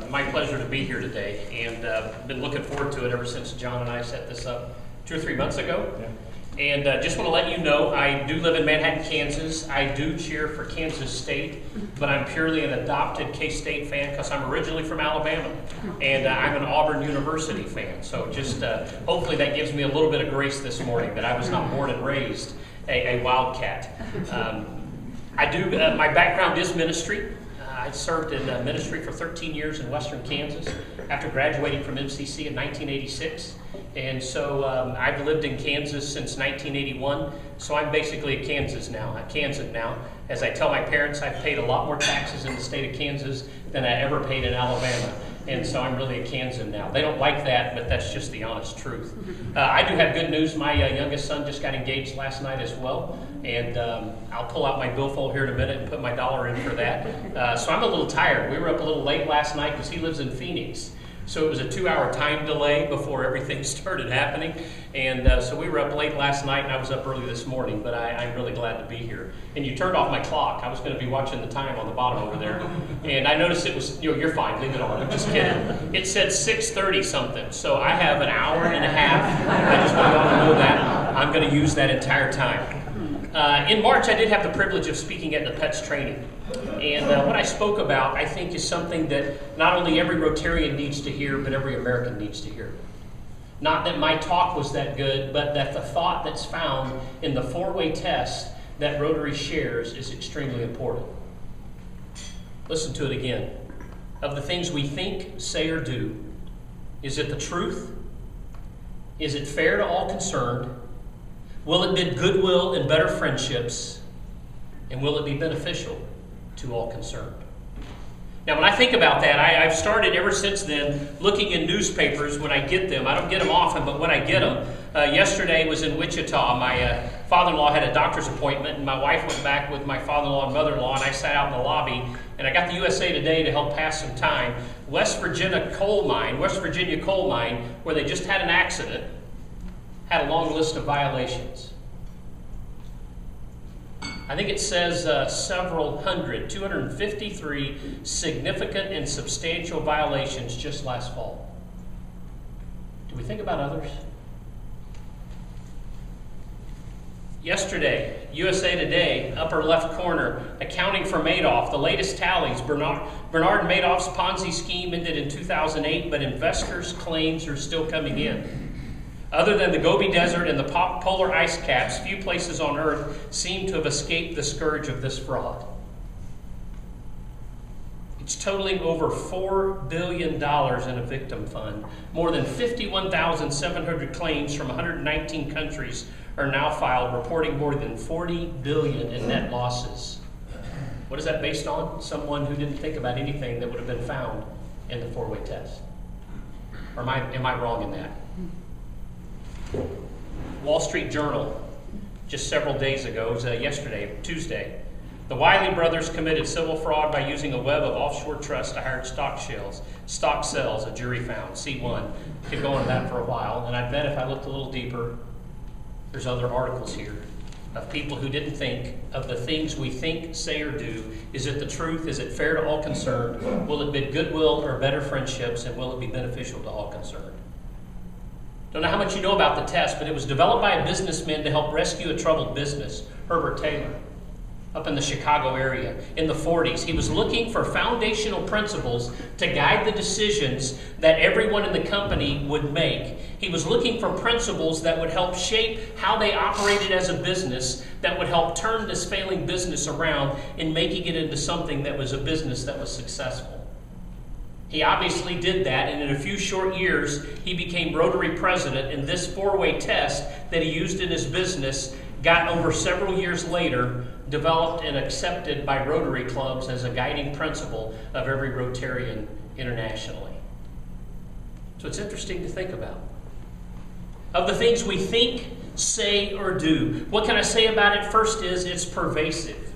my pleasure to be here today, and been looking forward to it ever since John and I set this up 2 or 3 months ago. Yeah. And just want to let you know, I do live in Manhattan, Kansas. I do cheer for Kansas State, but I'm purely an adopted K-State fan because I'm originally from Alabama, and I'm an Auburn University fan. So just hopefully that gives me a little bit of grace this morning that I was not born and raised a Wildcat. My background is ministry. I served in ministry for 13 years in western Kansas after graduating from MCC in 1986. And so I've lived in Kansas since 1981, so I'm basically a Kansan now. As I tell my parents, I've paid a lot more taxes in the state of Kansas than I ever paid in Alabama. And so I'm really a Kansan now. They don't like that, but that's just the honest truth. I do have good news. My youngest son just got engaged last night as well. And I'll pull out my billfold here in a minute and put my dollar in for that. So I'm a little tired. We were up a little late last night because he lives in Phoenix. So it was a 2-hour time delay before everything started happening. And so we were up late last night, and I was up early this morning, but I'm really glad to be here. And you turned off my clock. I was going to be watching the time on the bottom over there. And I noticed it was, you're fine, leave it on. I'm just kidding. It said 6:30 something. So I have an hour and a half. I just want y'all to know that. I'm going to use that entire time. In March, I did have the privilege of speaking at the PETS training. And what I spoke about, I think, is something that not only every Rotarian needs to hear, but every American needs to hear. Not that my talk was that good, but that the thought that's found in the 4-way test that Rotary shares is extremely important. Listen to it again. Of the things we think, say, or do, is it the truth? Is it fair to all concerned? Will it bid goodwill and better friendships? And will it be beneficial to all concerned? Now, when I think about that, I've started ever since then looking in newspapers when I get them. I don't get them often, but when I get them, yesterday was in Wichita. My father-in-law had a doctor's appointment, and my wife went back with my father-in-law and mother-in-law, and I sat out in the lobby, and I got the USA Today to help pass some time. West Virginia coal mine, where they just had an accident, had a long list of violations. I think it says several hundred, 253 significant and substantial violations just last fall. Do we think about others? Yesterday, USA Today, upper left corner, accounting for Madoff, the latest tallies. Bernard Madoff's Ponzi scheme ended in 2008, but investors' claims are still coming in. Other than the Gobi Desert and the polar ice caps, few places on Earth seem to have escaped the scourge of this fraud. It's totaling over $4 billion in a victim fund. More than 51,700 claims from 119 countries are now filed, reporting more than $40 billion in net losses. What is that based on? Someone who didn't think about anything that would have been found in the 4-way test. Or am I wrong in that? Wall Street Journal, just several days ago, it was yesterday, Tuesday. The Wiley brothers committed civil fraud by using a web of offshore trusts to hire stock sales, a jury found, C1. Could go into that for a while, and I bet if I looked a little deeper, there's other articles here of people who didn't think of the things we think, say, or do. Is it the truth? Is it fair to all concerned? Will it bid goodwill or better friendships, and will it be beneficial to all concerned? Don't know how much you know about the test, but it was developed by a businessman to help rescue a troubled business, Herbert Taylor, up in the Chicago area in the 40s. He was looking for foundational principles to guide the decisions that everyone in the company would make. He was looking for principles that would help shape how they operated as a business, that would help turn this failing business around and making it into something that was a business that was successful. He obviously did that, and in a few short years, he became Rotary president, and this 4-way test that he used in his business got over several years later developed and accepted by Rotary clubs as a guiding principle of every Rotarian internationally. So it's interesting to think about. Of the things we think, say, or do, what can I say about it? First is it's pervasive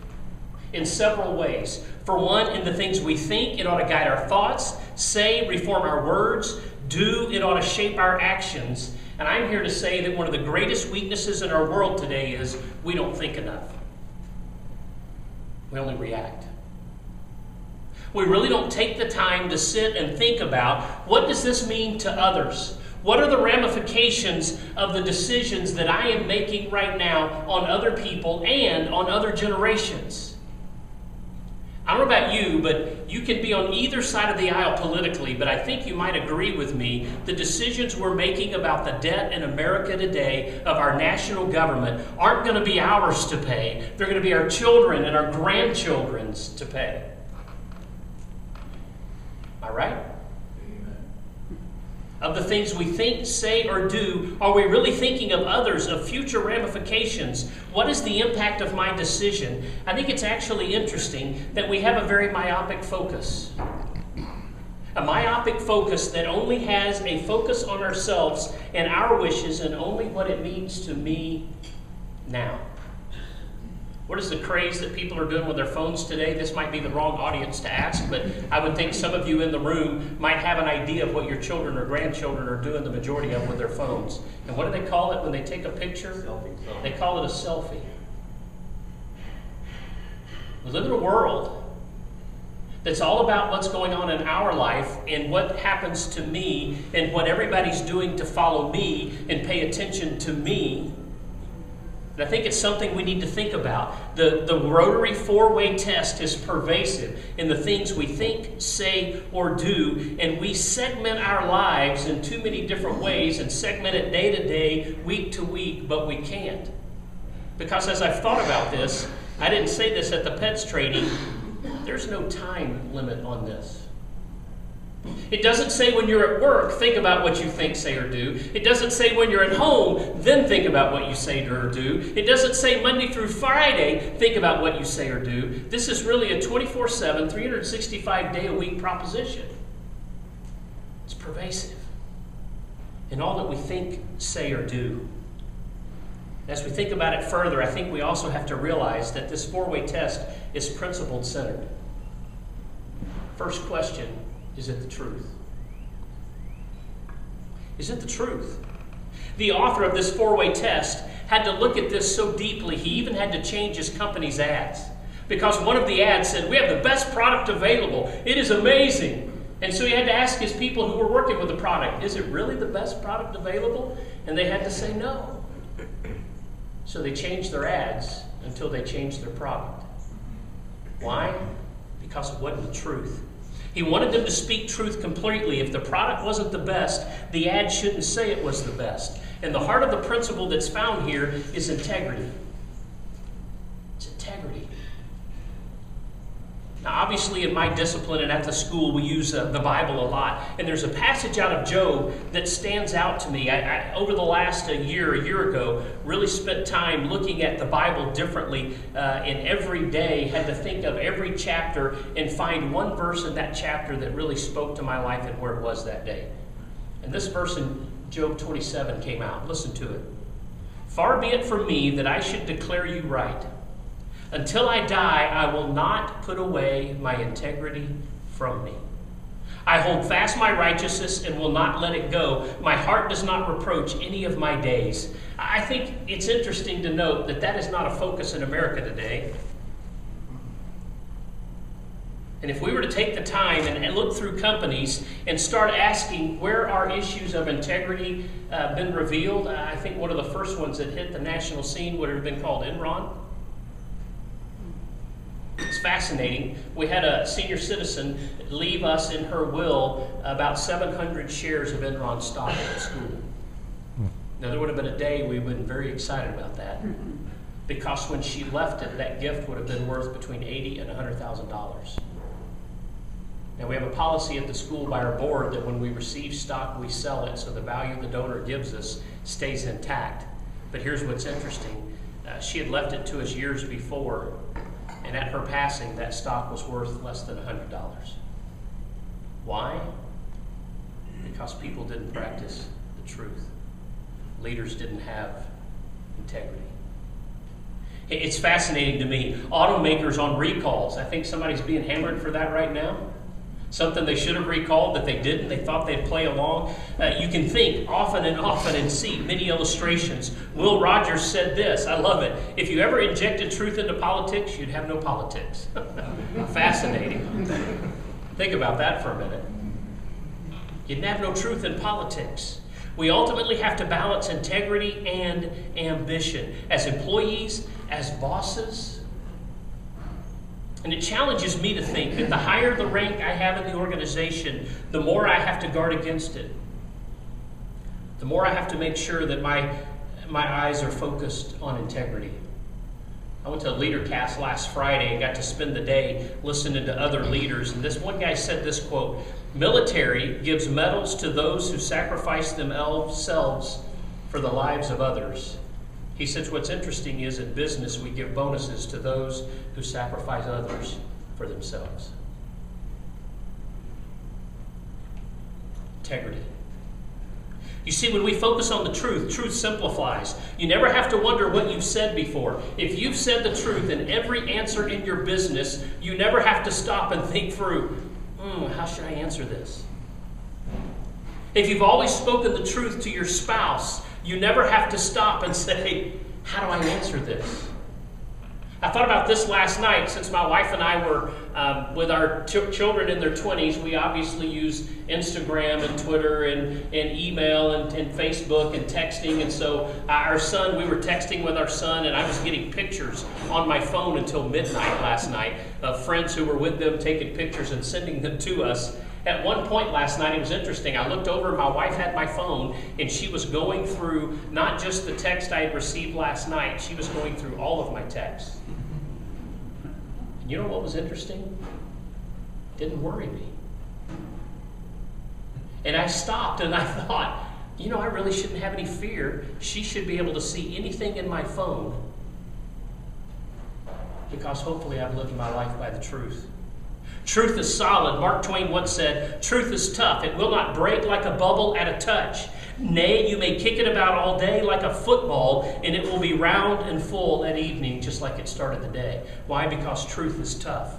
in several ways. For one, in the things we think, it ought to guide our thoughts. Say, reform our words. Do, it ought to shape our actions. And I'm here to say that one of the greatest weaknesses in our world today is we don't think enough. We only react. We really don't take the time to sit and think about, what does this mean to others? What are the ramifications of the decisions that I am making right now on other people and on other generations? I don't know about you, but you can be on either side of the aisle politically, but I think you might agree with me, the decisions we're making about the debt in America today of our national government aren't going to be ours to pay. They're going to be our children and our grandchildren's to pay. Am I right? Of the things we think, say, or do, are we really thinking of others, of future ramifications? What is the impact of my decision? I think it's actually interesting that we have a very myopic focus. A myopic focus that only has a focus on ourselves and our wishes and only what it means to me now. What is the craze that people are doing with their phones today? This might be the wrong audience to ask, but I would think some of you in the room might have an idea of what your children or grandchildren are doing the majority of with their phones. And what do they call it when they take a picture? Selfie. They call it a selfie. We live in a world that's all about what's going on in our life and what happens to me and what everybody's doing to follow me and pay attention to me. And I think it's something we need to think about. The Rotary four-way test is pervasive in the things we think, say, or do, and we segment our lives in too many different ways and segment it day to day, week to week, but we can't. Because as I've thought about this, I didn't say this at the pets training, there's no time limit on this. It doesn't say when you're at work, think about what you think, say, or do. It doesn't say when you're at home, then think about what you say or do. It doesn't say Monday through Friday, think about what you say or do. This is really a 24/7, 365-day-a-week proposition. It's pervasive in all that we think, say, or do. As we think about it further, I think we also have to realize that this four-way test is principle-centered. First question, is it the truth? Is it the truth? The author of this four-way test had to look at this so deeply, he even had to change his company's ads. Because one of the ads said, we have the best product available. It is amazing. And so he had to ask his people who were working with the product, is it really the best product available? And they had to say no. So they changed their ads until they changed their product. Why? Because it wasn't the truth. He wanted them to speak truth completely. If the product wasn't the best, the ad shouldn't say it was the best. And the heart of the principle that's found here is integrity. It's integrity. Now, obviously, in my discipline and at the school, we use the Bible a lot. And there's a passage out of Job that stands out to me. I over the last a year ago, really spent time looking at the Bible differently. And every day had to think of every chapter and find one verse in that chapter that really spoke to my life and where it was that day. And this verse in Job 27 came out. Listen to it. Far be it from me that I should declare you right. Until I die, I will not put away my integrity from me. I hold fast my righteousness and will not let it go. My heart does not reproach any of my days. I think it's interesting to note that that is not a focus in America today. And if we were to take the time and look through companies and start asking where our issues of integrity been revealed, I think one of the first ones that hit the national scene would have been called Enron. It's fascinating. We had a senior citizen leave us in her will about 700 shares of Enron stock at the school. Now, there would have been a day we would have been very excited about that, because when she left it, that gift would have been worth between $80,000 and $100,000. Now, we have a policy at the school by our board that when we receive stock, we sell it, so the value the donor gives us stays intact. But here's what's interesting. She had left it to us years before, and at her passing, that stock was worth less than $100. Why? Because people didn't practice the truth. Leaders didn't have integrity. It's fascinating to me. Automakers on recalls. I think somebody's being hammered for that right now. Something they should have recalled that they didn't. They thought they'd play along. You can think often and see many illustrations. Will Rogers said this. I love it. If you ever injected truth into politics, you'd have no politics. Fascinating. Think about that for a minute. You can have no truth in politics. We ultimately have to balance integrity and ambition as employees, as bosses. And it challenges me to think that the higher the rank I have in the organization, the more I have to guard against it. The more I have to make sure that my eyes are focused on integrity. I went to a leader cast last Friday and got to spend the day listening to other leaders. And this one guy said this quote, "Military gives medals to those who sacrifice themselves for the lives of others." He says what's interesting is in business we give bonuses to those who sacrifice others for themselves. Integrity. You see, when we focus on the truth, truth simplifies. You never have to wonder what you've said before. If you've said the truth in every answer in your business, you never have to stop and think through, how should I answer this? If you've always spoken the truth to your spouse, you never have to stop and say, how do I answer this? I thought about this last night. Since my wife and I were with our children in their 20s, we obviously use Instagram and Twitter and email and Facebook and texting. And so our son, we were texting with our son, and I was getting pictures on my phone until midnight last night of friends who were with them taking pictures and sending them to us. At one point last night, it was interesting. I looked over, my wife had my phone, and she was going through not just the text I had received last night, she was going through all of my texts. You know what was interesting? It didn't worry me. And I stopped and I thought, I really shouldn't have any fear. She should be able to see anything in my phone because hopefully I've lived my life by the truth. Truth is solid. Mark Twain once said, "Truth is tough. It will not break like a bubble at a touch. Nay, you may kick it about all day like a football, and it will be round and full at evening, just like it started the day." Why? Because truth is tough.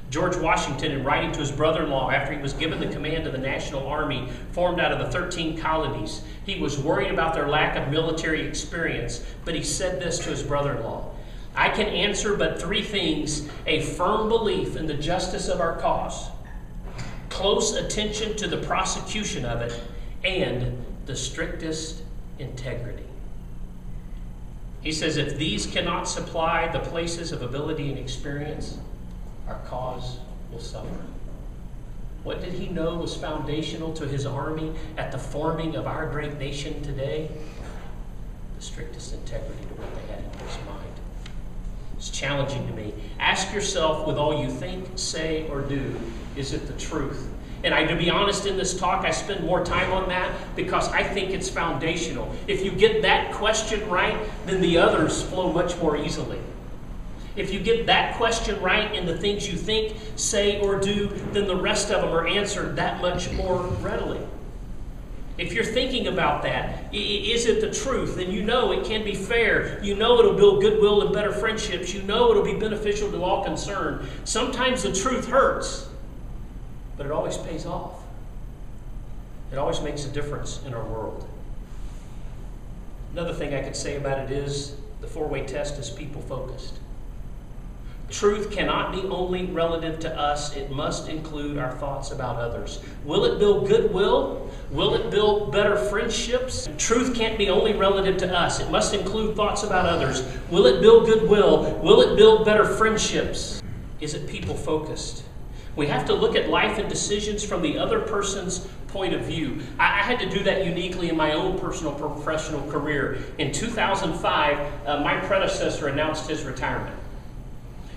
George Washington, in writing to his brother-in-law after he was given the command of the National Army formed out of the 13 colonies, he was worried about their lack of military experience, but he said this to his brother-in-law, "I can answer but 3 things: a firm belief in the justice of our cause, close attention to the prosecution of it, and the strictest integrity." He says, if these cannot supply the places of ability and experience, our cause will suffer. What did he know was foundational to his army at the forming of our great nation today? The strictest integrity to what they had in his mind. It's challenging to me. Ask yourself, with all you think, say, or do, is it the truth? And to be honest, in this talk, I spend more time on that because I think it's foundational. If you get that question right, then the others flow much more easily. If you get that question right in the things you think, say, or do, then the rest of them are answered that much more readily. If you're thinking about that, is it the truth? Then you know it can be fair. You know it'll build goodwill and better friendships. You know it'll be beneficial to all concerned. Sometimes the truth hurts, but it always pays off. It always makes a difference in our world. Another thing I could say about it is the 4-way test is people-focused. Truth cannot be only relative to us. It must include our thoughts about others. Will it build goodwill? Will it build better friendships? Truth can't be only relative to us. It must include thoughts about others. Will it build goodwill? Will it build better friendships? Is it people-focused? We have to look at life and decisions from the other person's point of view. I had to do that uniquely in my own personal professional career. In 2005, my predecessor announced his retirement.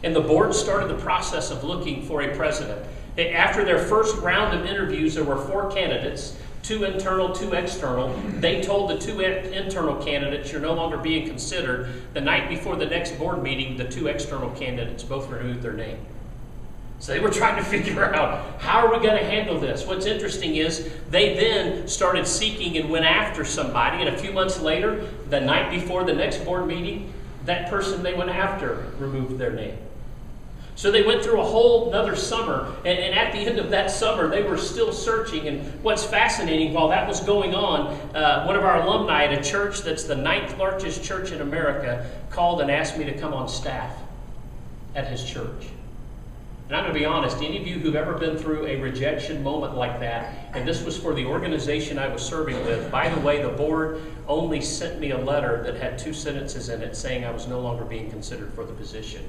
And the board started the process of looking for a president. After their first round of interviews, there were 4 candidates, 2 internal, 2 external. They told the 2 internal candidates, "You're no longer being considered." The night before the next board meeting, the 2 external candidates both removed their name. So they were trying to figure out, how are we going to handle this? What's interesting is they then started seeking and went after somebody, and a few months later, the night before the next board meeting, that person they went after removed their name. So they went through a whole another summer, and at the end of that summer, they were still searching. And what's fascinating, while that was going on, one of our alumni at a church that's the 9th largest church in America called and asked me to come on staff at his church. And I'm going to be honest, any of you who've ever been through a rejection moment like that, and this was for the organization I was serving with. By the way, the board only sent me a letter that had 2 sentences in it saying I was no longer being considered for the position.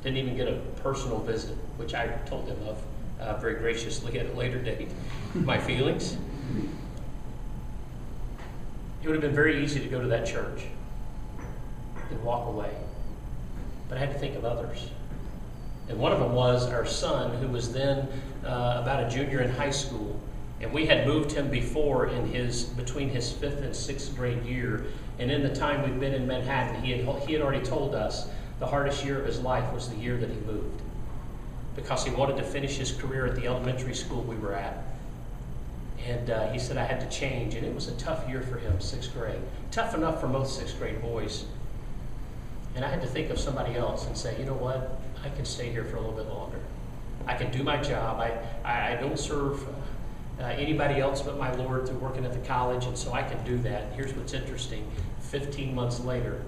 Didn't even get a personal visit, which I told them of very graciously at a later date. My feelings. It would have been very easy to go to that church and walk away. But I had to think of others. And one of them was our son, who was then about a junior in high school. And we had moved him before between his 5th and 6th grade year. And in the time we'd been in Manhattan, he had already told us the hardest year of his life was the year that he moved, because he wanted to finish his career at the elementary school we were at. And he said, I had to change. And it was a tough year for him, 6th grade. Tough enough for most 6th grade boys. And I had to think of somebody else and say, you know what? I can stay here for a little bit longer. I can do my job. I don't serve anybody else but my Lord through working at the college, and so I can do that. And here's what's interesting. 15 months later,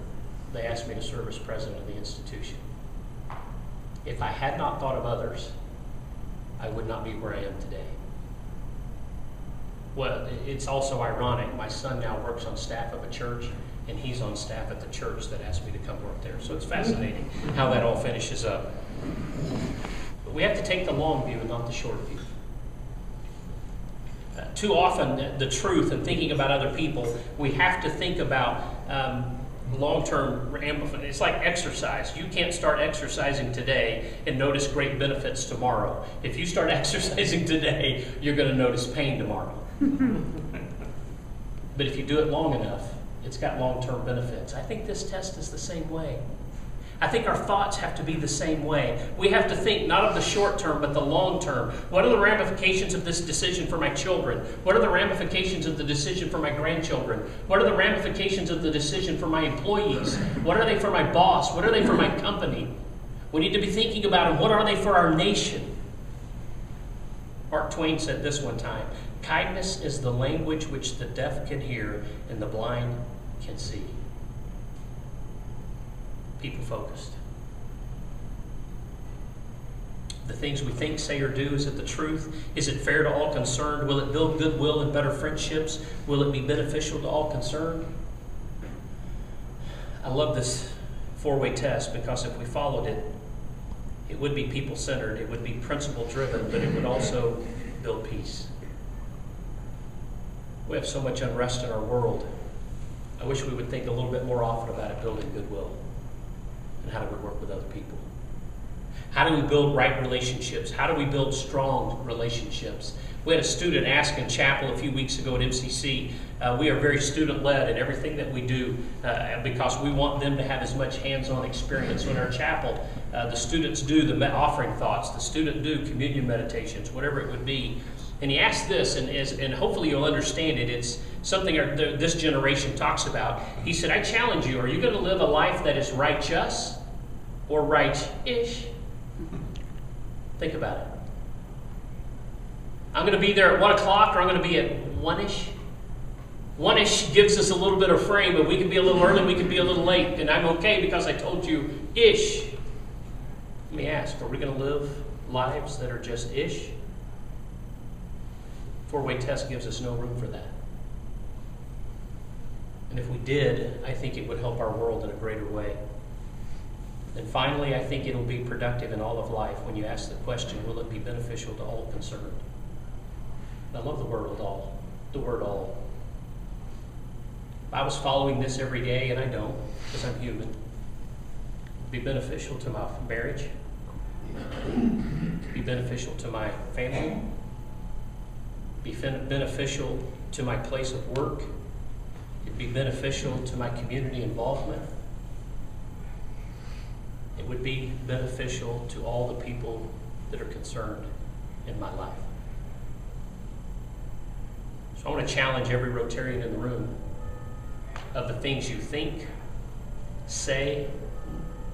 they asked me to serve as president of the institution. If I had not thought of others, I would not be where I am today. Well, it's also ironic. My son now works on staff of a church, and he's on staff at the church that asked me to come work there. So it's fascinating how that all finishes up. But we have to take the long view and not the short view. Too often, the truth and thinking about other people, we have to think about long-term ramifications. It's like exercise. You can't start exercising today and notice great benefits tomorrow. If you start exercising today, you're going to notice pain tomorrow. But if you do it long enough, it's got long-term benefits. I think this test is the same way. I think our thoughts have to be the same way. We have to think not of the short term, but the long term. What are the ramifications of this decision for my children? What are the ramifications of the decision for my grandchildren? What are the ramifications of the decision for my employees? What are they for my boss? What are they for my company? We need to be thinking about them. What are they for our nation? Mark Twain said this one time, kindness is the language which the deaf can hear and the blind can see. People focused. The things we think, say, or do, is it the truth? Is it fair to all concerned? Will it build goodwill and better friendships? Will it be beneficial to all concerned? I love this 4-way test because if we followed it, it would be people-centered, it would be principle-driven, but it would also build peace. We have so much unrest in our world. I wish we would think a little bit more often about it building goodwill. And how do we work with other people? How do we build right relationships? How do we build strong relationships? We had a student ask in chapel a few weeks ago at MCC. We are very student-led in everything that we do because we want them to have as much hands-on experience. So in our chapel, the students do the offering thoughts, the student do communion meditations, whatever it would be. And he asked this, and hopefully you'll understand it. It's something this generation talks about. He said, I challenge you, are you going to live a life that is righteous or right-ish? Think about it. I'm going to be there at 1 o'clock or I'm going to be at 1-ish. 1-ish gives us a little bit of frame, but we can be a little early, we can be a little late, and I'm okay because I told you ish. Let me ask, are we going to live lives that are just ish? 4-way test gives us no room for that. And if we did, I think it would help our world in a greater way. And finally, I think it'll be productive in all of life when you ask the question, will it be beneficial to all concerned? I love the word all. The word all. If I was following this every day, and I don't, because I'm human, it'd be beneficial to my marriage, it'd be beneficial to my family, be beneficial to my place of work. It'd be beneficial to my community involvement. It would be beneficial to all the people that are concerned in my life. So I want to challenge every Rotarian in the room of the things you think, say,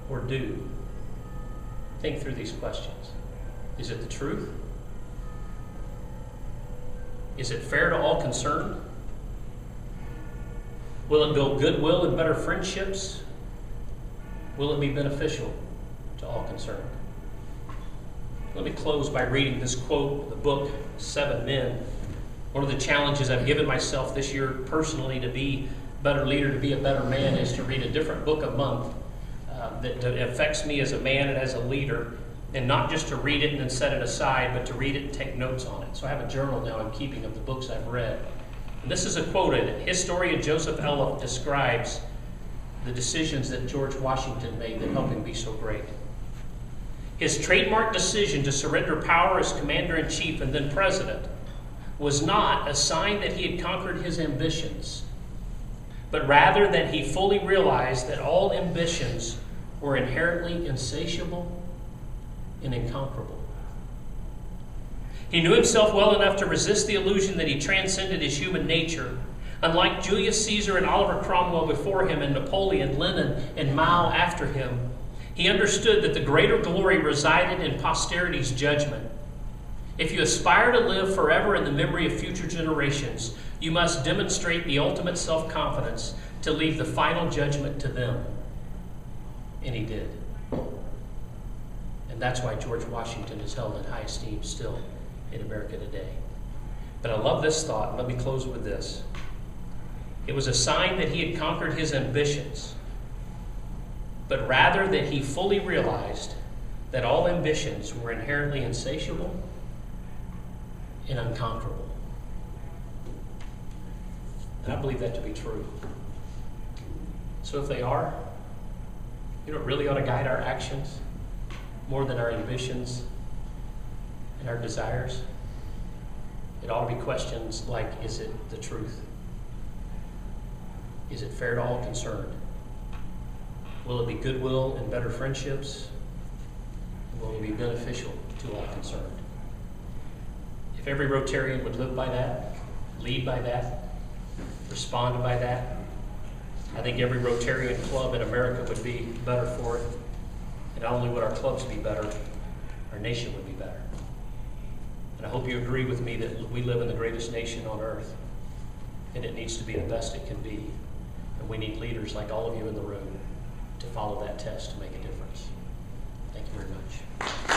or do. Think through these questions. Is it the truth? Is it fair to all concerned? Will it build goodwill and better friendships? Will it be beneficial to all concerned? Let me close by reading this quote, the book, 7 Men. One of the challenges I've given myself this year personally to be a better leader, to be a better man, is to read a different book a month that affects me as a man and as a leader, and not just to read it and then set it aside, but to read it and take notes on it. So I have a journal now I'm keeping of the books I've read. And this is a quote. Historian Joseph Elliff describes the decisions that George Washington made that helped him be so great. His trademark decision to surrender power as commander-in-chief and then president was not a sign that he had conquered his ambitions, but rather that he fully realized that all ambitions were inherently insatiable and inconquerable. He knew himself well enough to resist the illusion that he transcended his human nature. Unlike Julius Caesar and Oliver Cromwell before him, and Napoleon, Lenin, and Mao after him, he understood that the greater glory resided in posterity's judgment. If you aspire to live forever in the memory of future generations, you must demonstrate the ultimate self-confidence to leave the final judgment to them. And he did. And that's why George Washington is held in high esteem still in America today. But I love this thought. Let me close with this. It was a sign that he had conquered his ambitions, but rather that he fully realized that all ambitions were inherently insatiable and unconquerable. And I believe that to be true. So if they are, you know, it really ought to guide our actions more than our ambitions and our desires. It ought to be questions like, is it the truth? Is it fair to all concerned? Will it be goodwill and better friendships? Will it be beneficial to all concerned? If every Rotarian would live by that, lead by that, respond by that, I think every Rotarian club in America would be better for it. And not only would our clubs be better, our nation would be better. And I hope you agree with me that we live in the greatest nation on earth, and it needs to be the best it can be. And we need leaders like all of you in the room to follow that test to make a difference. Thank you very much.